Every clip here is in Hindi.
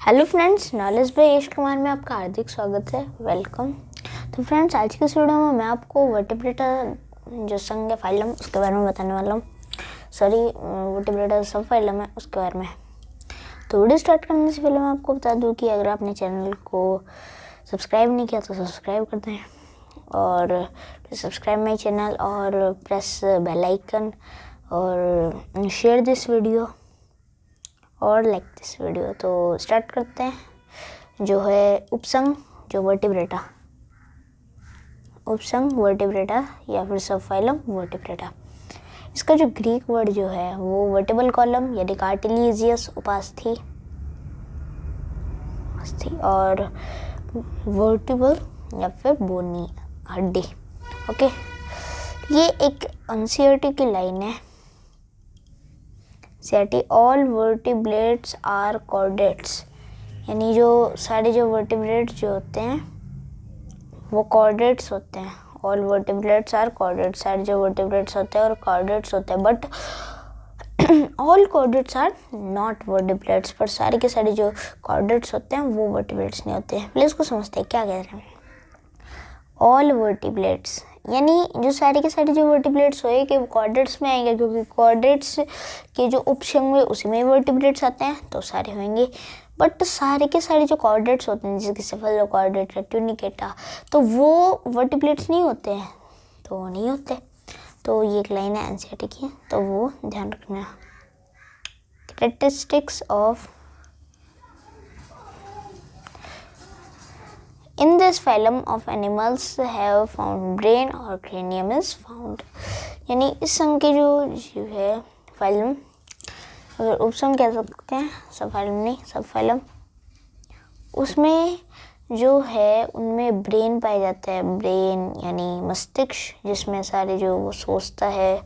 Hello friends, knowledge by Yash Kumar में आपका हार्दिक स्वागत है। वेलकम। तो फ्रेंड्स, आज की इस वीडियो में मैं आपको वर्टिब्रेटा जो संघ है फाइलम उसके बारे में बताने वाला हूँ। वर्टिब्रेटा सब फाइलम है उसके बारे में। तो वीडियो स्टार्ट करने से पहले मैं आपको बता दूँ कि अगर आपने चैनल को सब्सक्राइब नहीं किया तो सब्सक्राइब कर दें और सब्सक्राइब माई चैनल और प्रेस बेल आइकन और शेयर दिस वीडियो और लाइक दिस वीडियो। तो स्टार्ट करते हैं। जो है उपसंघ जो वर्टिब्रेटा, उपसंघ वर्टिब्रेटा या फिर सब फाइलम वर्टिब्रेटा। इसका जो ग्रीक वर्ड जो है वो वर्टिबल कॉलम यानी कार्टिलेजियस उपास्थि और वर्टिबल या फिर बोनी हड्डी। ओके, ये एक एनसीईआरटी की लाइन है। ऑल वर्टिब्रेट्स आर कॉर्डेट्स, यानी जो सारे जो वर्टिब्रेट्स जो होते हैं वो कॉर्डेट्स होते हैं। ऑल वर्टिब्रेट्स आर कॉर्डेट्स, सारे जो वर्टिब्रेट्स होते हैं और कॉर्डेट्स होते हैं। But all chordates are not vertebrates, पर सारे के सारे जो कॉर्डेट्स होते हैं वो वर्टिब्रेट्स नहीं होते हैं। प्लीज इसको समझते हैं क्या कह रहे हैं। ऑल वर्टिब्रेट्स यानी जो सारे के सारे जो वर्टिब्रेट्स होए कि वो कॉर्डेट्स में आएंगे, क्योंकि कॉर्डेट्स के जो उपसंघ हुए उसी में वर्टिब्रेट्स आते हैं तो सारे होंगे। बट सारे के सारे जो कॉर्डेट्स होते हैं जैसे सेफलोकॉर्डेट, ट्यूनिकेटा, तो वो वर्टिब्रेट्स नहीं होते हैं, तो वो नहीं होते। तो ये एक लाइन है एनसीईआरटी की, तो वो ध्यान रखना। Characteristics of In this phylum of animals have found brain or cranium is found, यानी इस संघ के जो जीव है फाइलम, अगर उपसंघ कह सकते हैं, सब फाइलम नहीं, सब फाइलम, उसमें जो है उनमें ब्रेन पाया जाता है। ब्रेन यानी मस्तिष्क, जिसमें सारे जो वो सोचता है,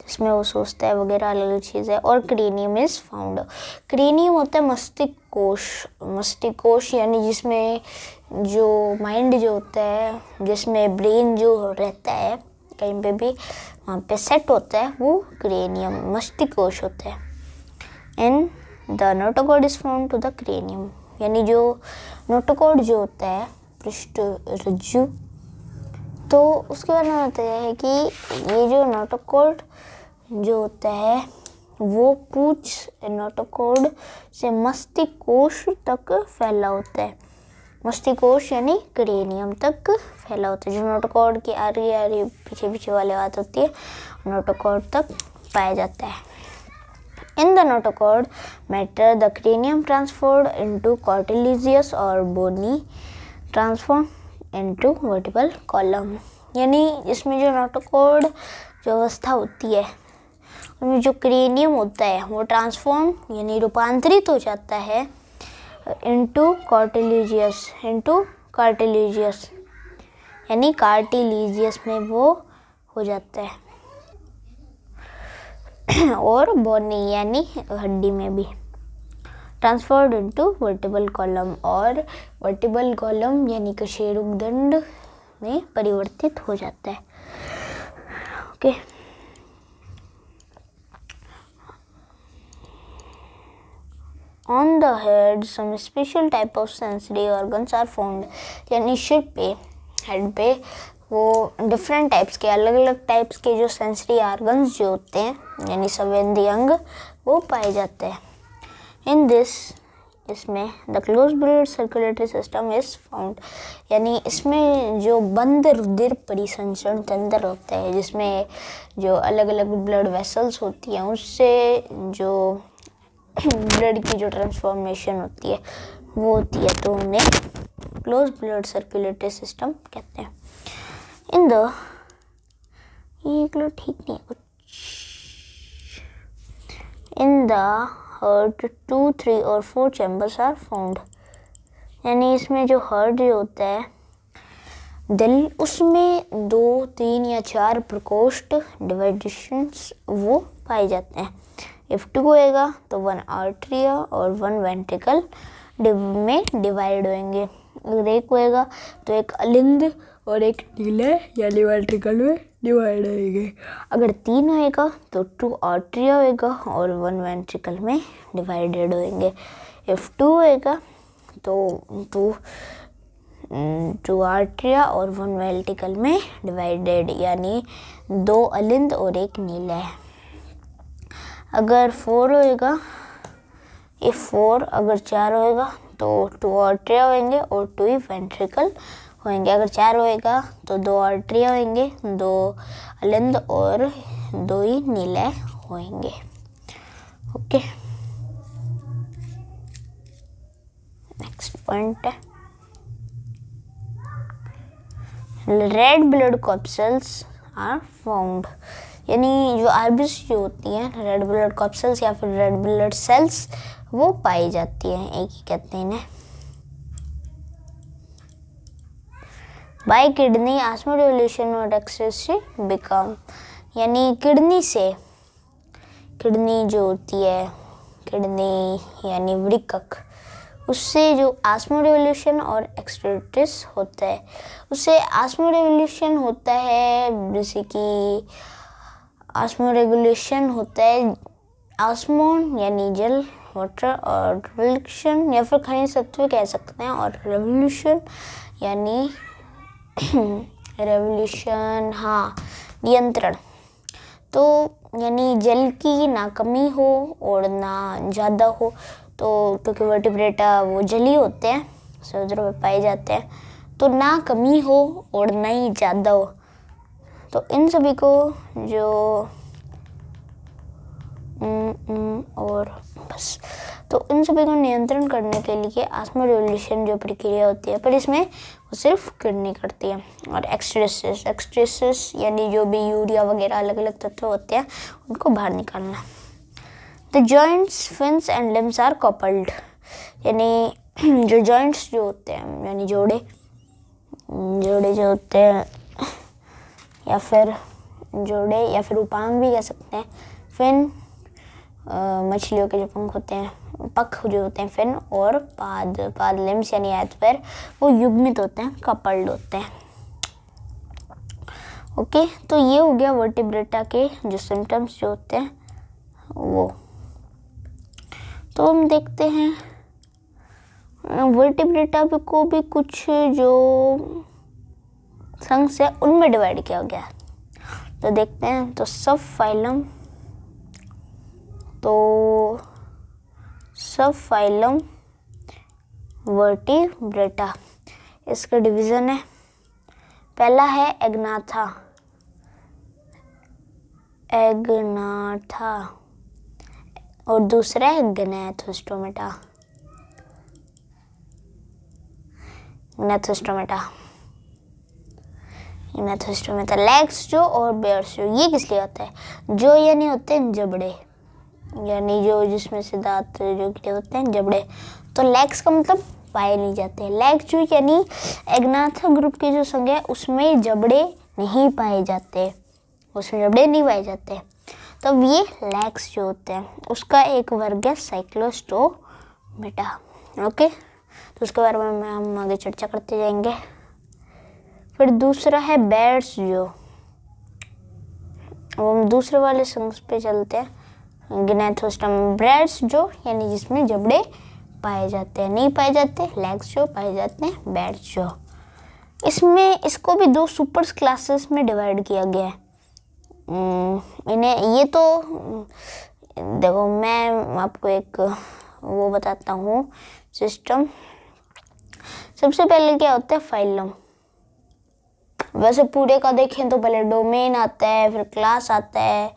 जिसमें वो सोचता है वगैरह अलग अलग चीज़ है। और क्रेनियम इज फाउंड, क्रेनियम होता है मस्तिष्क कोश, मस्तिष्क कोश यानी जिसमें जो माइंड जो होता है, जिसमें ब्रेन जो रहता है कहीं पे भी वहाँ पे सेट होता है, वो क्रेनियम मस्तिष्क कोश होता है। And the notochord is found to the cranium, यानी जो नोटोकॉर्ड जो होता है पृष्ठ रज्जु, तो उसके बारे में बताया है कि ये जो नोटोकॉर्ड जो होता है वो पूंछ नोटोकॉर्ड से मस्तिष्क कोश तक फैला होता है। मस्तिष्क कोश यानी क्रेनियम तक फैला होता है। जो नोटोकॉर्ड की आगे आगे पीछे पीछे वाली बात होती है, नोटोकॉर्ड तक पाया जाता है। In the notochord matter the cranium transformed into cartilaginous और bony transform into vertebral column, यानी इसमें जो नोटोकॉर्ड जो अवस्था होती है उनमें जो क्रेनियम होता है वो ट्रांसफॉर्म यानी रूपांतरित हो जाता है इनटू कार्टिलेजियस यानी कार्टिलेजियस में वो हो जाता है, और बोनी यानी हड्डी में भी ट्रांसफर्ड इनटू वर्टिबल कॉलम, और वर्टिबल कॉलम यानी कशेरुकदंड में परिवर्तित हो जाता है। Okay, on the head some special type of sensory organs are found, यानी सिर पे हेड पे वो डिफरेंट टाइप्स के अलग अलग टाइप्स के जो सेंसरी ऑर्गन्स जो होते हैं यानी संवेदी अंग वो पाए जाते हैं। इन दिस इसमें the close blood circulatory system is found, यानी इसमें जो बंद रुधिर परिसंचरण तंत्र होता है, जिसमें जो अलग अलग ब्लड वेसल्स होती हैं उससे जो ब्लड की जो ट्रांसफॉर्मेशन होती है वो होती है, तो उन्हें क्लोज ब्लड सर्कुलेटरी सिस्टम कहते हैं। इन द ये ठीक नहीं है, इन द हार्ट 2, 3 और 4 चैम्बर्स आर फाउंड, यानी इसमें जो हार्ट जो होता है दिल, उसमें 2, 3 या 4 प्रकोष्ठ डिवाइडेशंस वो पाए जाते हैं। इफ 2 होएगा तो 1 आर्टरिया और 1 वेंट्रिकल में डिवाइड होंगे। अगर 1 होएगा तो एक अलिंद और एक नीले यानी वेंट्रिकल में डिवाइड होएंगे। अगर 3 होएगा तो 2 आर्टरिया होएगा और 1 वेंट्रिकल में डिवाइडेड होएंगे। इफ 2 होएगा तो 2 आर्टरिया और 1 वेंट्रिकल में डिवाइडेड, यानी 2 अलिंद और 1 नीला है। अगर 4 होएगा, अगर 4 होएगा तो 2 आर्टरिया होंगे और 2 ही वेंट्रिकल होंगे। अगर 4 होएगा तो 2 आर्टरिया होंगे, 2 अलिंद और 2 ही नीले होंगे। ओके, नेक्स्ट पॉइंट है red blood corpuscles are found, यानी जो आरबीसी जो होती हैं रेड ब्लड कॉर्पसेल्स या फिर रेड ब्लड सेल्स वो पाई जाती हैं, एक ही कहते हैं इन्हें। बाय किडनी ऑस्मोडिल्यूशन और एक्सक्रीशन बिकम, यानी किडनी से, किडनी जो होती है किडनी यानी वृक्क, उससे जो ऑस्मोडिल्यूशन और एक्सक्रीशन होता है, उससे ऑस्मोडिल्यूशन होता है, जैसे कि ऑस्मोरेगुलेशन होता है, ऑस्मोन यानी जल वाटर, और रिवोल्यूशन या फिर खनिज तत्व कह सकते हैं, और रेवोल्यूशन यानी रेवोल्यूशन, हाँ, नियंत्रण। तो यानी जल की ना कमी हो और ना ज़्यादा हो, तो क्योंकि वर्टिब्रेटा वो जली होते हैं, समुद्र में पाए जाते हैं, तो ना कमी हो और ना ही ज़्यादा हो, तो इन सभी को जो और बस, तो इन सभी को नियंत्रण करने के लिए ऑस्मोडिल्यूशन जो प्रक्रिया होती है, पर इसमें वो सिर्फ किडनी करती है। और एक्सक्रीसिस यानी जो भी यूरिया वगैरह अलग अलग तत्व होते हैं उनको बाहर निकालना। The joints, fins and limbs are coupled, यानी जो जॉइंट्स जो होते हैं यानी जोड़े जो होते हैं, या फिर जोड़े या फिर उपांग भी कह सकते हैं। फिन मछलियों के जो पंख होते हैं, पख जो होते हैं फिन, और पाद लिम्स यानी हाथ पैर, वो युग्मित होते हैं, कपल्ड होते हैं। ओके, तो ये हो गया वर्टिब्रेटा के जो सिम्टम्स जो होते हैं वो। तो हम देखते हैं वर्टिब्रेटा को भी कुछ जो संघ से उनमें डिवाइड किया गया, तो देखते हैं। तो सब फाइलम वर्टिब्रेटा, इसका डिवीजन है। पहला है एग्नाथा, और दूसरा है ग्नैथोस्टोमेटा। लेग्स जो और बेयर्स जो, ये किस लिए होता है? जो यानी होते हैं जबड़े, यानी जो जिसमें से दांत जो गिरे होते हैं, जबड़े। तो लेग्स का मतलब पाए नहीं जाते। लेग्स जो यानी एग्नाथा ग्रुप के जो संघ है उसमें जबड़े नहीं पाए जाते, तब ये लेग्स जो होते हैं उसका एक वर्ग है साइक्लोस्टोमेटा। ओके, तो उसके बारे में हम आगे चर्चा करते जाएंगे। फिर दूसरा है बेयर्स जो, अब हम दूसरे वाले संघ पे चलते हैं, ग्नैथोस्टोम। बेयर्स जो यानी जिसमें जबड़े पाए जाते हैं, नहीं पाए जाते, लेग्स जो पाए जाते हैं, बेयर्स जो। इसमें इसको भी 2 सुपर क्लासेस में डिवाइड किया गया है। इन्हें ये तो देखो, मैं आपको एक वो बताता हूँ सिस्टम। सबसे पहले क्या होता है? फाइलम। वैसे पूरे का देखें तो पहले डोमेन आता है, फिर क्लास आता है,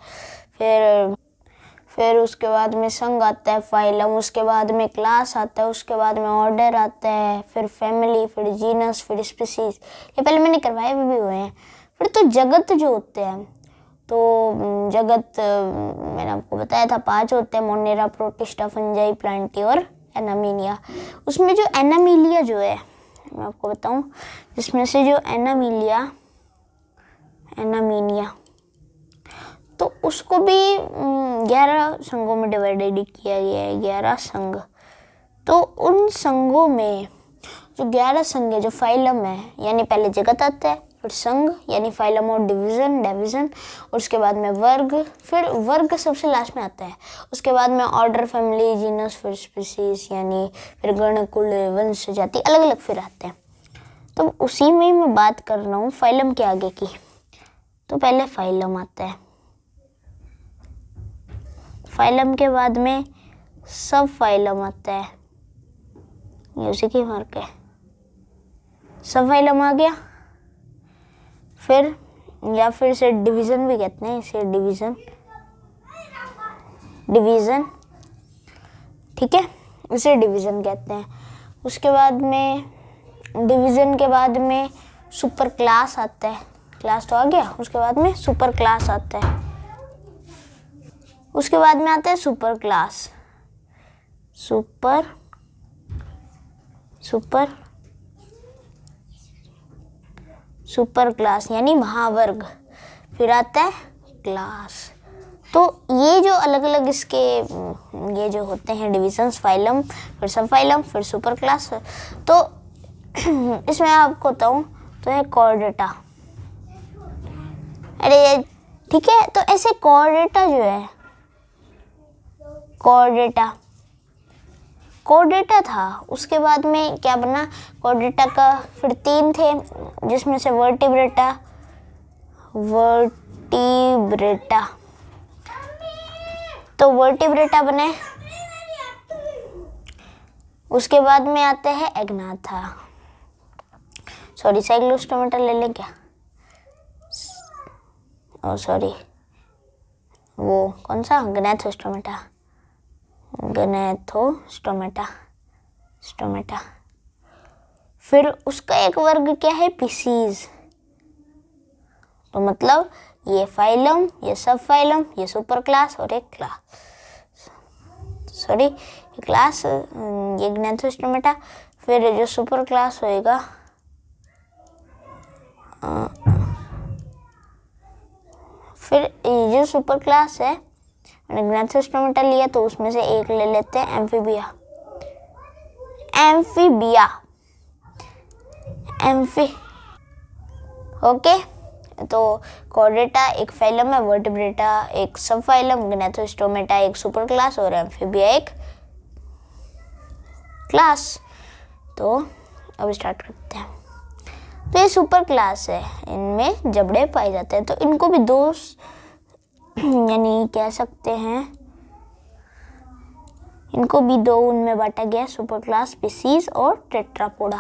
फिर उसके बाद में संघ आता है फाइलम, उसके बाद में क्लास आता है, उसके बाद में ऑर्डर आता है, फिर फैमिली, फिर जीनस, फिर स्पीसीज। ये पहले मैंने करवाए भी हुए हैं। फिर तो जगत जो होते हैं, तो जगत मैंने आपको बताया था 5 होते हैं, मोनेरा, प्रोटिस्टा, फंजाई, प्लांटी और एनामीलिया। उसमें जो एनामीलिया जो है, मैं आपको बताऊं, जिसमें से जो एनामीलिया तो उसको भी 11 संघों में डिवाइडेड किया गया है, 11 संघ। तो उन संघों में जो 11 संघ है, जो फाइलम है, यानी पहले जगत आता है, फिर संघ यानी फाइलम और डिवीजन, और उसके बाद में वर्ग, फिर वर्ग सबसे लास्ट में आता है। उसके बाद में ऑर्डर, फैमिली, जीनस, फिर स्पीसीज यानी फिर गण, कुल, वंश, जाति, अलग अलग फिर आते हैं। तो उसी में मैं बात कर रहा हूँ फाइलम के आगे की। तो पहले फाइलम आता है, फाइलम के बाद में सब फाइलम आता है, ये उसी की फर्क है। सब फाइलम आ गया, फिर या फिर इसे डिवीजन भी कहते हैं, इसे डिवीजन, ठीक है, इसे डिवीजन कहते हैं। उसके बाद में डिवीजन के बाद में सुपर क्लास आता है, क्लास तो आ गया, उसके बाद में सुपर क्लास आता है, उसके बाद में आता है सुपर क्लास, सुपर क्लास यानी महावर्ग, फिर आता है क्लास। तो ये जो अलग अलग इसके ये जो होते हैं डिविजन्स, फाइलम, फिर सब फाइलम, फिर सुपर क्लास, तो इसमें आपको बताऊं तो है कॉर्डेटा। अरे ठीक है, तो ऐसे कॉर्डेटा जो है, कॉर्डेटा था, उसके बाद में क्या बना, कॉर्डेटा का फिर 3 थे, जिसमें से वर्टिब्रेटा, तो वर्टिब्रेटा बने। उसके बाद में आता है एग्नाथा, सॉरी साइक्लोस्टोमेटा ले लें क्या, ओ सॉरी वो कौन सा, स्टोमेटा। फिर उसका एक वर्ग क्या है, पीसीज। तो मतलब ये फाइलम, ये सब फाइलम, ये सुपर क्लास और एक क्लास, ये ग्नैथोस्टोमेटा। फिर जो सुपर क्लास होएगा फिर ये जो सुपर क्लास है, मैंने ग्नैथोस्टोमेटा लिया तो उसमें से एक ले लेते हैं एम्फीबिया। ओके, तो कॉर्डेटा एक फाइलम है, वर्टिब्रेटा एक सब फाइलम, ग्नैथोस्टोमेटा एक सुपर क्लास और एम्फीबिया एक क्लास। तो अब स्टार्ट करते हैं। तो ये सुपर क्लास है, इनमें जबड़े पाए जाते हैं, तो इनको भी दो यानी कह सकते हैं, इनको भी दो उनमें बांटा गया, सुपर क्लास, स्पीसीज और टेट्रापोडा।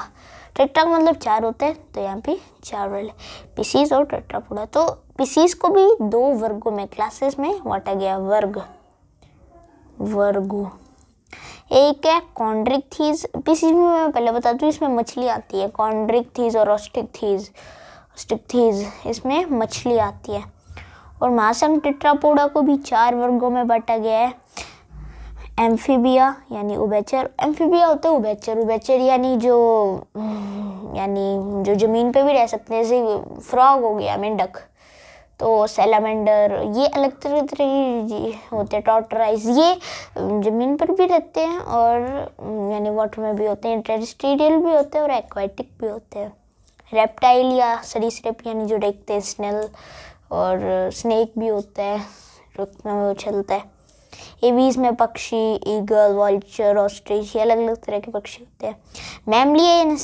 टेट्रा का मतलब 4 होते हैं, तो यहाँ पे 4 वाले स्पीसीज और टेट्रापोडा। तो स्पीसीज को भी 2 वर्गों में, क्लासेस में बांटा गया, वर्गो। एक है कॉन्ड्रिक्थीज, स्पीसीज में मैं पहले बता दूं, इसमें मछली आती है, कॉन्ड्रिक्थीज और ऑस्टिकथीज, इसमें मछली आती है। और महासंघ टेट्रापोडा को भी 4 वर्गों में बांटा गया है, एम्फीबिया यानी उभयचर, एम्फीबिया होते हैं उभयचर यानी जो जमीन पे भी रह सकते हैं, जैसे फ्रॉग हो गया, मेंढक, तो सैलामेंडर, ये अलग तरह के होते हैं, टॉर्टोराइज, ये जमीन पर भी रहते हैं और यानी वाटर में भी होते हैं, टेरेस्ट्रियल भी होते हैं और एक्वाटिक भी होते हैं। रेप्टाइल या सरीसृप यानी जो देखते हैं, स्नेल और स्नेक भी होता है, रुकना में उछलता है। एवीज में पक्षी, ईगल, वॉल्चर, ऑस्ट्रिच, ये अलग अलग तरह के पक्षी होते हैं। मैमली यानी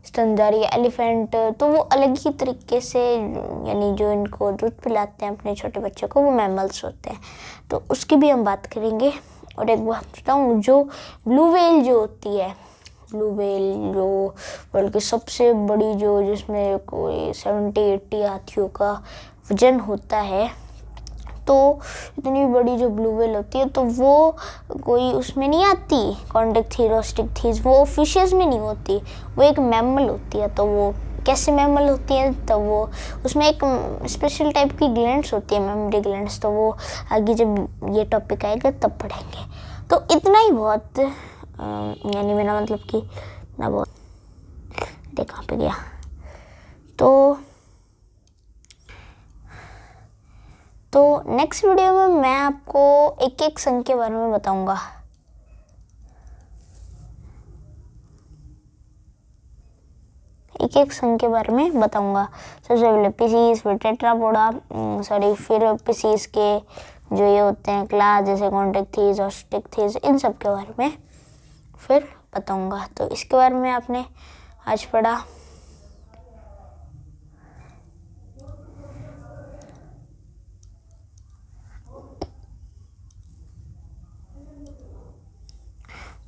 स्तनधारी, एलिफेंट, तो वो अलग ही तरीके से यानी जो इनको दूध पिलाते हैं अपने छोटे बच्चों को, वो मैमल्स होते हैं, तो उसकी भी हम बात करेंगे। और एक बात बताऊँ, जो ब्लू व्हेल जो होती है, जो वर्ल्ड की सबसे बड़ी, जो जिसमें कोई 70-80 हाथियों का वजन होता है, तो इतनी बड़ी जो ब्लू व्हेल होती है, तो वो कोई उसमें नहीं आती, कॉन्ड्रिक्थीज, ऑस्टिकथीज, वो फिशेस में नहीं होती, वो एक मैमल होती है। तो वो कैसे मैमल होती है, तो वो उसमें एक स्पेशल टाइप की ग्लैंड्स होती है, मेमोरी ग्लैंड्स, तो वो आगे जब ये टॉपिक आएगा तब पढ़ेंगे। तो इतना ही बहुत, यानी मेरा मतलब कि ना बहुत, कहाँ पे गया, तो नेक्स्ट वीडियो में मैं आपको एक एक संघ के बारे में बताऊंगा। एक एक संघ के बारे में बताऊंगा। सबसे पहले पीसीस, फिर टेट्रापोडा, फिर पीसीस के जो ये होते हैं क्लास, जैसे कॉन्टेक्थीज और स्टिकथीज, इन सब के बारे में फिर बताऊंगा। तो इसके बारे में आपने आज पढ़ा।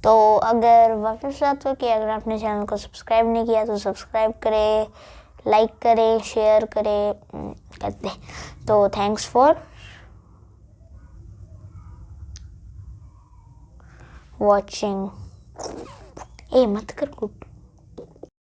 तो अगर वापस बात हो कि अगर आपने चैनल को सब्सक्राइब नहीं किया तो सब्सक्राइब करें, लाइक करें, शेयर करें, करते। तो थैंक्स फॉर वॉचिंग। ए मत कर कुछ।